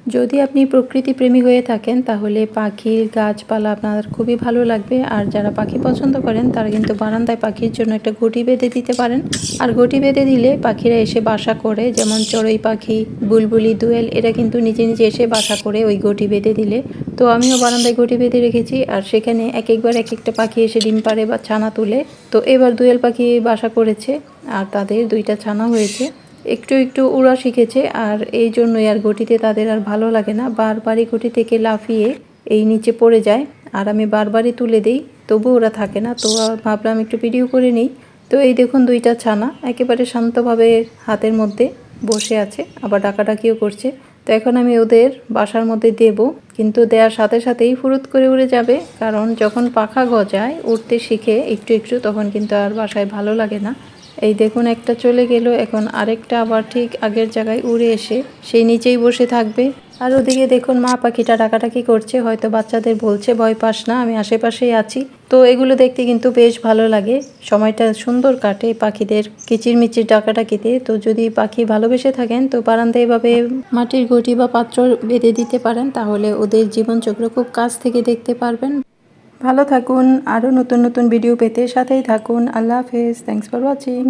যদি আপনি প্রকৃতি প্রেমী হয়ে থাকেন তাহলে পাখির গাছপালা আপনার খুবই ভালো লাগবে। আর যারা পাখি পছন্দ করেন তারা কিন্তু বারান্দায় পাখির জন্য একটা ঘটি বেঁধে দিতে পারেন। আর ঘটি বেঁধে দিলে পাখিরা এসে বাসা করে, যেমন চড়ুই পাখি, বুলবুলি, দোয়েল, এরা কিন্তু নিজে নিজে এসে বাসা করে ওই ঘটি বেঁধে দিলে। তো আমিও বারান্দায় ঘটি বেঁধে রেখেছি, আর সেখানে এক একবার এক একটা পাখি এসে ডিম পাড়ে বা ছানা তুলে। তো এবার দোয়েল পাখি বাসা করেছে আর তাদের 2টা ছানা হয়েছে। একটু একটু উড়া শিখেছে, আর এই জন্যই আর ঘটিতে তাদের আর ভালো লাগে না, বারবারই ঘটি থেকে লাফিয়ে এই নিচে পড়ে যায়। আর আমি বারবারই তুলে দিই, তবু ওরা থাকে না। তো ভাবলাম একটু ভিডিও করে নিই। তো এই দেখুন 2টা ছানা একেবারে শান্তভাবে হাতের মধ্যে বসে আছে, আবার ডাকাডাকিও করছে। তো এখন আমি ওদের বাসার মধ্যে দেব, কিন্তু দেওয়ার সাথে সাথেই ফুরুত করে উড়ে যাবে, কারণ যখন পাখা গজায় উড়তে শিখে একটু একটু, তখন কিন্তু আর বাসায় ভালো লাগে না। এই দেখুন একটা চলে গেল, এখন আরেকটা আবার ঠিক আগের জায়গায় উড়ে এসে সেই নিচেই বসে থাকবে। আর ওদিকে দেখুন মা পাখিটা ডাকাডাকি করছে, হয়তো বাচ্চাদের বলছে ভয় পাস না, আমি আশেপাশেই আছি। তো এগুলো দেখতে কিন্তু বেশ ভালো লাগে, সময়টা সুন্দর কাটে পাখিদের কিচিরমিচির ডাকাডাকিতে। তো যদি পাখি ভালোবেসে থাকেন তো বারান্দায় এভাবে মাটির ঘটি বা পাত্র বেঁধে দিতে পারেন, তাহলে ওদের জীবনচক্র খুব কাছ থেকে দেখতে পারবেন। ভালো থাকুন, আরও নতুন নতুন ভিডিও পেতে সাথেই থাকুন। আল্লাহ হাফেজ, থ্যাংকস ফর ওয়াচিং।